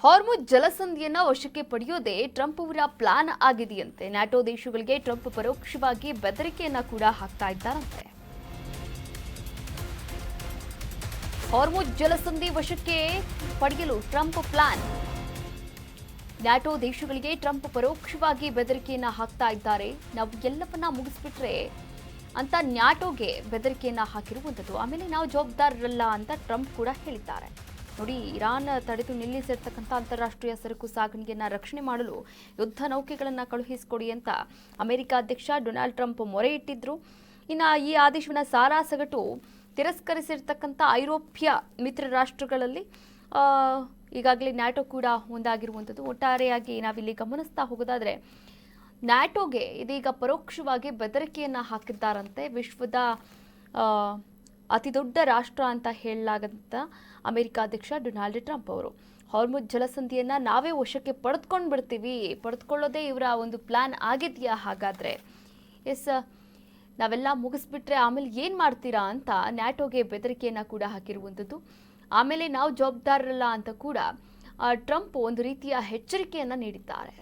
ಹಾರ್ಮುಜ್ ಜಲಸಂಧಿಯನ್ನ ವಶಕ್ಕೆ ಪಡೆಯೋದೇ ಟ್ರಂಪ್ ಅವರ plan ಆಗಿದೆಯಂತೆ. NATO ದೇಶಗಳಿಗೆ ಟ್ರಂಪ್ ಪರೋಕ್ಷವಾಗಿ ಬೆದರಿಕೆಯನ್ನ ಕೂಡ ಹಾಕ್ತಾ ಇದ್ದಾರಂತೆ. ಹಾರ್ಮುಜ್ ಜಲಸಂಧಿ ವಶಕ್ಕೆ ಪಡೆಯಲು ಟ್ರಂಪ್ ಪ್ಲಾನ್. ನ್ಯಾಟೋ ದೇಶಗಳಿಗೆ ಟ್ರಂಪ್ ಪರೋಕ್ಷವಾಗಿ ಬೆದರಿಕೆಯನ್ನ ಹಾಕ್ತಾ ಇದ್ದಾರೆ. ನಾವು ಎಲ್ಲವನ್ನ ಮುಗಿಸ್ಬಿಟ್ರೆ ಅಂತ ನ್ಯಾಟೋಗೆ ಬೆದರಿಕೆಯನ್ನ ಹಾಕಿರುವಂಥದ್ದು. ಆಮೇಲೆ ನಾವು ಜವಾಬ್ದಾರರಲ್ಲ ಅಂತ ಟ್ರಂಪ್ ಕೂಡ ಹೇಳಿದ್ದಾರೆ. ನೋಡಿ, ಇರಾನ್ ತಡೆದು ನಿಲ್ಲಿಸಿರ್ತಕ್ಕಂಥ ಅಂತಾರಾಷ್ಟ್ರೀಯ ಸರಕು ಸಾಗಣೆಯನ್ನು ರಕ್ಷಣೆ ಮಾಡಲು ಯುದ್ಧ ನೌಕೆಗಳನ್ನು ಕಳುಹಿಸಿಕೊಡಿ ಅಂತ ಅಮೆರಿಕ ಅಧ್ಯಕ್ಷ ಡೊನಾಲ್ಡ್ ಟ್ರಂಪ್ ಮೊರೆ ಇಟ್ಟಿದ್ರು. ಇನ್ನು ಈ ಆದೇಶವನ್ನು ಸಾರಾಸಗಟು ತಿರಸ್ಕರಿಸಿರ್ತಕ್ಕಂಥ ಐರೋಪ್ಯ ಮಿತ್ರ ರಾಷ್ಟ್ರಗಳಲ್ಲಿ ಈಗಾಗಲೇ ನ್ಯಾಟೋ ಕೂಡ ಒಂದಾಗಿರುವಂಥದ್ದು. ಒಟ್ಟಾರೆಯಾಗಿ ನಾವಿಲ್ಲಿ ಗಮನಿಸ್ತಾ ಹೋಗೋದಾದರೆ ನ್ಯಾಟೋಗೆ ಇದೀಗ ಪರೋಕ್ಷವಾಗಿ ಬೆದರಿಕೆಯನ್ನು ಹಾಕಿದ್ದಾರಂತೆ. ವಿಶ್ವದ ಅತಿ ದೊಡ್ಡ ರಾಷ್ಟ್ರ ಅಂತ ಹೇಳಲಾಗಂತ ಅಮೆರಿಕ ಅಧ್ಯಕ್ಷ ಡೊನಾಲ್ಡ್ ಟ್ರಂಪ್ ಅವರು ಹಾರ್ಮುಜ್ ಜಲಸಂಧಿಯನ್ನು ನಾವೇ ವಶಕ್ಕೆ ಪಡೆದುಕೊಳ್ಳೋದೇ ಇವರ ಒಂದು ಪ್ಲಾನ್ ಆಗಿದೆಯಾ? ಹಾಗಾದರೆ ನಾವೆಲ್ಲ ಮುಗಿಸ್ಬಿಟ್ರೆ ಆಮೇಲೆ ಏನು ಮಾಡ್ತೀರಾ ಅಂತ ನ್ಯಾಟೋಗೆ ಬೆದರಿಕೆಯನ್ನು ಕೂಡ ಹಾಕಿರುವಂಥದ್ದು. ಆಮೇಲೆ ನಾವು ಜವಾಬ್ದಾರರಲ್ಲ ಅಂತ ಕೂಡ ಟ್ರಂಪ್ ಒಂದು ರೀತಿಯ ಎಚ್ಚರಿಕೆಯನ್ನು ನೀಡಿದ್ದಾರೆ.